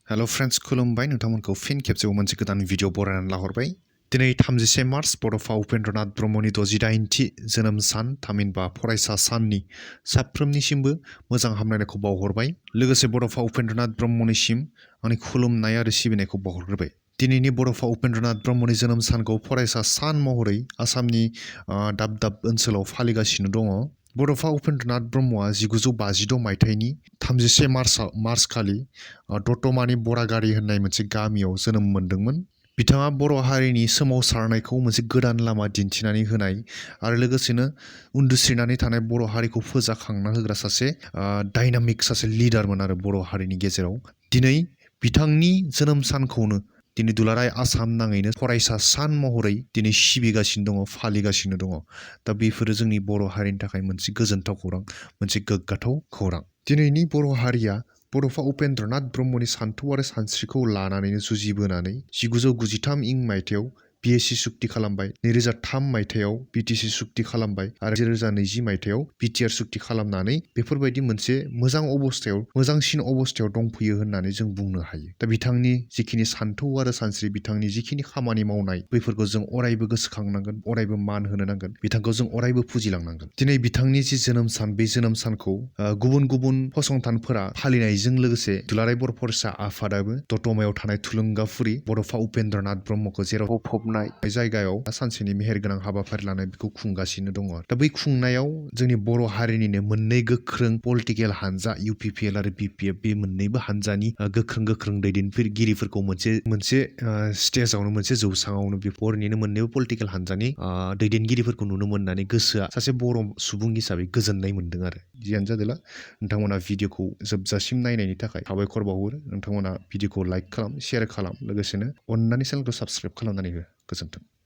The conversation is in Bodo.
हेलो फ्रेंड्स खुलुमबाय नोंथांमोनखौ फिन खेबसेबाव मोनसे गोदान भिडिअ बरायनानै लाहरबाय। दिनै 31 मार्च बड'फा उपेन्द्र नाथ ब्रह्मनि 68थि जोनोम सान थामहिनबा फरायसा साननि साफ्रोमनिसिमबो मोजां हामलायनायखौ बावहरबाय। लोगोसे बड'फा उपेन्द्र नाथ ब्रह्मनिसिम आंनि खुलुमनाय आरो सिबिनायखौ बावहरग्रोबाय। दिनैनि बड'फा उपेन्द्र नाथ ब्रह्मनि जोनोम सानखौ फरायसा सान महरै आसामनि दाब दाब ओनसोलाव फालिगासिनो दङ। बड'फा उपेन्द्र नाथ ब्रह्मआ 1956 मायथाइनि 31 मार्च खालि दतमानि बरागारि होननाय मोनसे गामियाव जोनोम मोनदोंमोन। बिथाङा बर' हारिनि सोमावसारनायखौ मोनसे गोदान लामा दिन्थिनानै होनाय आरो लोगोसेनो उन्दुस्रिनानै थानाय बर' हारिखौ फोजाखांना होग्रा सासे डायनामिक सासे लिडारमोन आरो बर' हारिनि गेजेराव। दिनै बिथांनि जोनोम सानखौनो दिनै दुलाराय आसाम नाङैनो फरायसा सान महरै दिनै सिबिगासिनो दङ, फालिगासिनो दङ। दा बेफोरो जोंनि बर' हारिनि थाखाय मोनसे गोजोनथाव खौरां, मोनसे गोग्गाथाव खौरां। दिनैनि बर' हारिया बड'फा उपेन्द्र नाथ ब्रह्मनि सान्थौ आरो सानस्रिखौ लानानैनो जुजिबोनानै 1993 मायथाइयाव BSC सुक्ति खालामबाय, 2003 मायथाइयाव BTC सुक्ति खालामबाय आरो 2020 मायथाइयाव BTR सुक्ति खालामनानै बेफोरबायदि मोनसे मोजांसिन अबस्थायाव दंफैयो होननानै जों बुंनो हायो। दा बिथांनि जिखिनि सान्थौ आरो सानस्रि, बिथांनि जिखिनि खामानि मावनाय, बैफोरखौ जों अरायबो गोसोखांनांगोन, अरायबो मान होनो नांगोन, बिथांखौ जों अरायबो फुजिलांनांगोन। दिनै बिथांनि जि जोनोम सान, बे जोनोम सानखौ गुबुन गुबुन फसंथानफोरा फालिनायजों लोगोसे दुलाराय बर' फरायसा आफादाबो दतमायाव थानाय थुलुंगाफुरि बड'फा उपेन्द्र नाथ ब्रह्मखौ जेराव फबनाय जायगायाव सानसेनि मेहेरगोनां हाबाफारि लानाय बेखौ खुंगासिनो दङ। दा बै खुंनायाव जोंनि बर' हारिनिनो मोननै गोख्रों पलिटिकेल हानजा UPPL आरो BPF, बे मोननैबो हानजानि गोख्रों दैदेनगिरिफोरखौ मोनसे स्टेजावनो, मोनसे जौसाङावनो बेफोरनिनो मोननैबो पलिटिकेल हानजानि दैदेनगिरिफोरखौ नुनो मोननानै गोसोआ सासे बर' सुबुं हिसाबै गोजोननाय मोनदों आरो। जियानो जादोला नोंथांमोना भिडिअखौ जोबजासिम नायनायनि थाखाय साबायखर बावहरो। नोंथांमोना भिडिअखौ लाइक खालाम, शेयार खालाम, लोगोसेनो अननानै चेनेलखौ साबस्क्राइब खालामनानै हो। गोजोन्थों।